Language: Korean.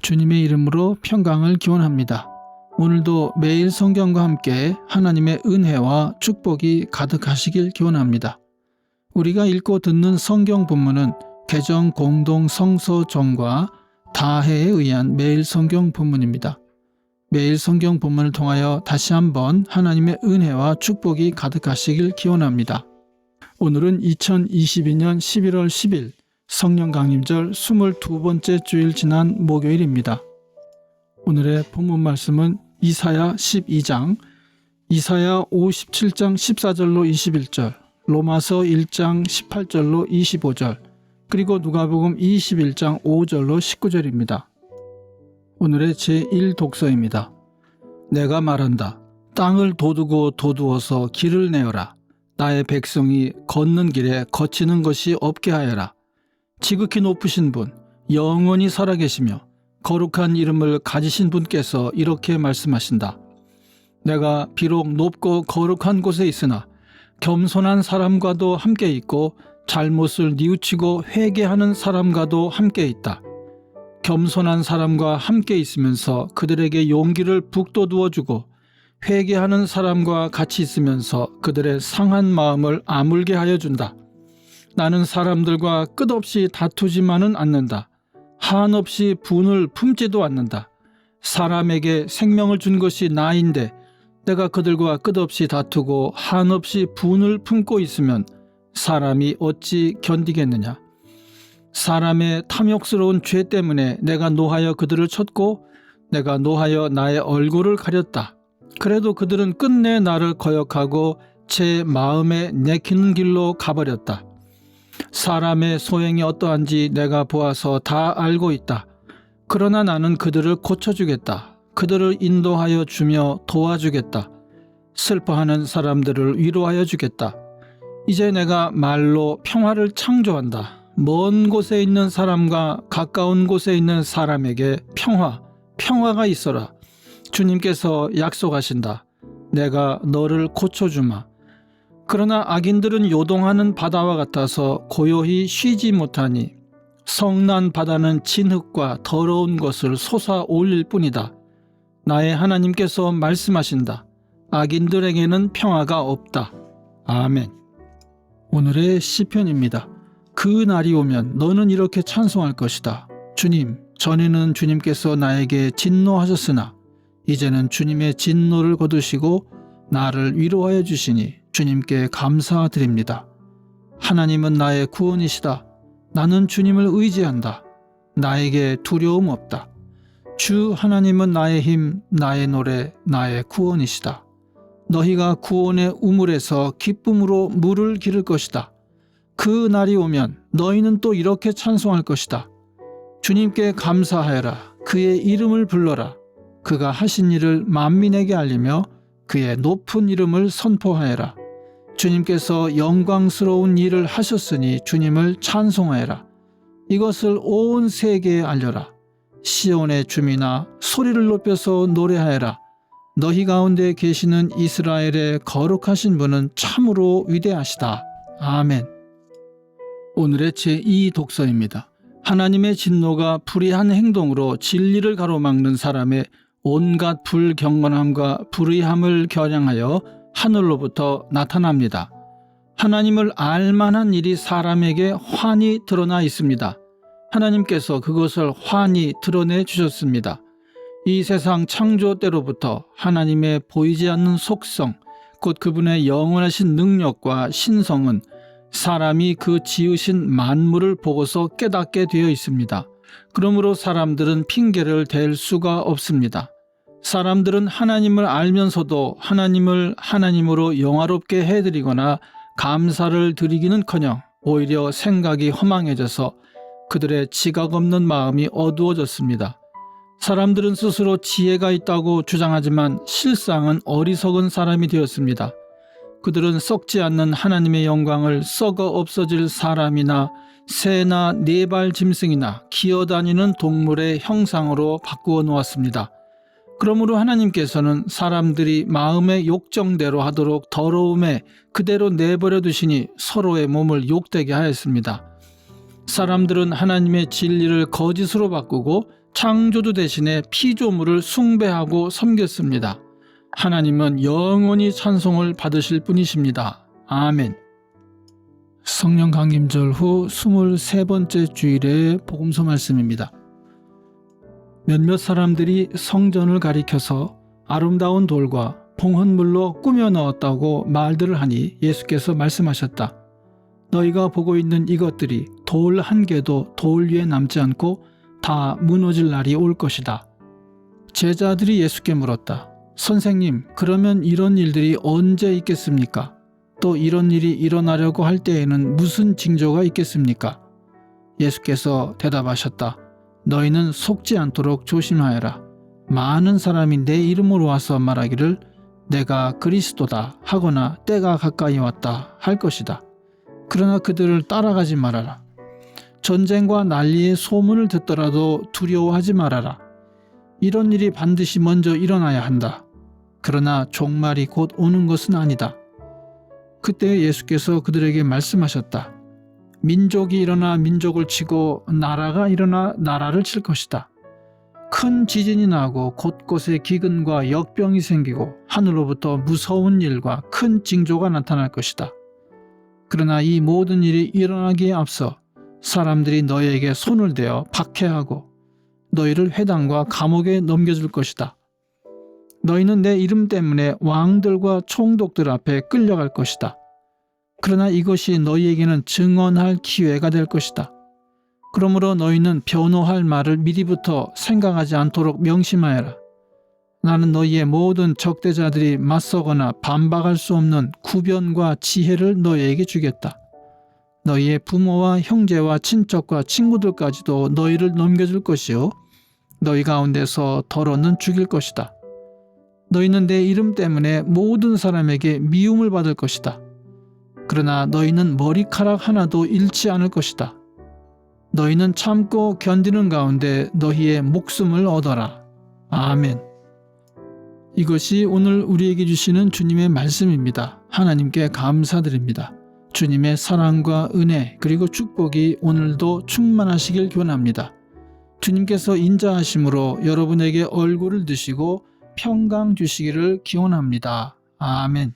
주님의 이름으로 평강을 기원합니다. 오늘도 매일 성경과 함께 하나님의 은혜와 축복이 가득하시길 기원합니다. 우리가 읽고 듣는 성경 본문은 개정 공동 성서정과 다해에 의한 매일 성경 본문입니다. 매일 성경 본문을 통하여 다시 한번 하나님의 은혜와 축복이 가득하시길 기원합니다. 오늘은 2022년 11월 10일 성령 강림절 22번째 주일 지난 목요일입니다. 오늘의 본문 말씀은 이사야 12장, 이사야 57장 14절로 21절, 로마서 1장 18절로 25절, 그리고 누가복음 21장 5절로 19절입니다. 오늘의 제1독서입니다. 내가 말한다. 땅을 도두고 도두어서 길을 내어라. 나의 백성이 걷는 길에 거치는 것이 없게 하여라. 지극히 높으신 분, 영원히 살아계시며 거룩한 이름을 가지신 분께서 이렇게 말씀하신다. 내가 비록 높고 거룩한 곳에 있으나 겸손한 사람과도 함께 있고 잘못을 뉘우치고 회개하는 사람과도 함께 있다. 겸손한 사람과 함께 있으면서 그들에게 용기를 북돋워 주고 회개하는 사람과 같이 있으면서 그들의 상한 마음을 아물게 하여 준다. 나는 사람들과 끝없이 다투지만은 않는다. 한없이 분을 품지도 않는다. 사람에게 생명을 준 것이 나인데 내가 그들과 끝없이 다투고 한없이 분을 품고 있으면 사람이 어찌 견디겠느냐. 사람의 탐욕스러운 죄 때문에 내가 노하여 그들을 쳤고 내가 노하여 나의 얼굴을 가렸다. 그래도 그들은 끝내 나를 거역하고 제 마음에 내키는 길로 가버렸다. 사람의 소행이 어떠한지 내가 보아서 다 알고 있다. 그러나 나는 그들을 고쳐주겠다. 그들을 인도하여 주며 도와주겠다. 슬퍼하는 사람들을 위로하여 주겠다. 이제 내가 말로 평화를 창조한다. 먼 곳에 있는 사람과 가까운 곳에 있는 사람에게 평화가 있어라. 주님께서 약속하신다. 내가 너를 고쳐주마. 그러나 악인들은 요동하는 바다와 같아서 고요히 쉬지 못하니 성난 바다는 진흙과 더러운 것을 솟아 올릴 뿐이다. 나의 하나님께서 말씀하신다. 악인들에게는 평화가 없다. 아멘. 오늘의 시편입니다. 그 날이 오면 너는 이렇게 찬송할 것이다. 주님, 전에는 주님께서 나에게 진노하셨으나 이제는 주님의 진노를 거두시고 나를 위로하여 주시니 주님께 감사드립니다. 하나님은 나의 구원이시다. 나는 주님을 의지한다. 나에게 두려움 없다. 주 하나님은 나의 힘, 나의 노래, 나의 구원이시다. 너희가 구원의 우물에서 기쁨으로 물을 기를 것이다. 그 날이 오면 너희는 또 이렇게 찬송할 것이다. 주님께 감사하여라. 그의 이름을 불러라. 그가 하신 일을 만민에게 알리며 그의 높은 이름을 선포하여라. 주님께서 영광스러운 일을 하셨으니 주님을 찬송하여라. 이것을 온 세계에 알려라. 시온의 주민아 소리를 높여서 노래하여라. 너희 가운데 계시는 이스라엘의 거룩하신 분은 참으로 위대하시다. 아멘. 오늘의 제2독서입니다. 하나님의 진노가 불의한 행동으로 진리를 가로막는 사람의 온갖 불경건함과 불의함을 겨냥하여 하늘로부터 나타납니다. 하나님을 알만한 일이 사람에게 환히 드러나 있습니다. 하나님께서 그것을 환히 드러내 주셨습니다. 이 세상 창조 때로부터 하나님의 보이지 않는 속성, 곧 그분의 영원하신 능력과 신성은 사람이 그 지으신 만물을 보고서 깨닫게 되어 있습니다. 그러므로 사람들은 핑계를 댈 수가 없습니다. 사람들은 하나님을 알면서도 하나님을 하나님으로 영화롭게 해드리거나 감사를 드리기는커녕 오히려 생각이 허망해져서 그들의 지각 없는 마음이 어두워졌습니다. 사람들은 스스로 지혜가 있다고 주장하지만 실상은 어리석은 사람이 되었습니다. 그들은 썩지 않는 하나님의 영광을 썩어 없어질 사람이나 새나 네발 짐승이나 기어다니는 동물의 형상으로 바꾸어 놓았습니다. 그러므로 하나님께서는 사람들이 마음의 욕정대로 하도록 더러움에 그대로 내버려 두시니 서로의 몸을 욕되게 하였습니다. 사람들은 하나님의 진리를 거짓으로 바꾸고 창조주 대신에 피조물을 숭배하고 섬겼습니다. 하나님은 영원히 찬송을 받으실 분이십니다. 아멘. 성령 강림절 후 23번째 주일의 복음서 말씀입니다. 몇몇 사람들이 성전을 가리켜서 아름다운 돌과 봉헌물로 꾸며 넣었다고 말들을 하니 예수께서 말씀하셨다. 너희가 보고 있는 이것들이 돌 한 개도 돌 위에 남지 않고 다 무너질 날이 올 것이다. 제자들이 예수께 물었다. 선생님, 그러면 이런 일들이 언제 있겠습니까? 또 이런 일이 일어나려고 할 때에는 무슨 징조가 있겠습니까? 예수께서 대답하셨다. 너희는 속지 않도록 조심하여라. 많은 사람이 내 이름으로 와서 말하기를 내가 그리스도다 하거나 때가 가까이 왔다 할 것이다. 그러나 그들을 따라가지 말아라. 전쟁과 난리의 소문을 듣더라도 두려워하지 말아라. 이런 일이 반드시 먼저 일어나야 한다. 그러나 종말이 곧 오는 것은 아니다. 그때 예수께서 그들에게 말씀하셨다. 민족이 일어나 민족을 치고 나라가 일어나 나라를 칠 것이다. 큰 지진이 나고 곳곳에 기근과 역병이 생기고 하늘로부터 무서운 일과 큰 징조가 나타날 것이다. 그러나 이 모든 일이 일어나기에 앞서 사람들이 너희에게 손을 대어 박해하고 너희를 회당과 감옥에 넘겨줄 것이다. 너희는 내 이름 때문에 왕들과 총독들 앞에 끌려갈 것이다. 그러나 이것이 너희에게는 증언할 기회가 될 것이다. 그러므로 너희는 변호할 말을 미리부터 생각하지 않도록 명심하여라. 나는 너희의 모든 적대자들이 맞서거나 반박할 수 없는 구변과 지혜를 너희에게 주겠다. 너희의 부모와 형제와 친척과 친구들까지도 너희를 넘겨줄 것이요 너희 가운데서 더러는 죽일 것이다. 너희는 내 이름 때문에 모든 사람에게 미움을 받을 것이다. 그러나 너희는 머리카락 하나도 잃지 않을 것이다. 너희는 참고 견디는 가운데 너희의 목숨을 얻어라. 아멘. 이것이 오늘 우리에게 주시는 주님의 말씀입니다. 하나님께 감사드립니다. 주님의 사랑과 은혜 그리고 축복이 오늘도 충만하시길 기원합니다. 주님께서 인자하심으로 여러분에게 얼굴을 드시고 평강 주시기를 기원합니다. 아멘.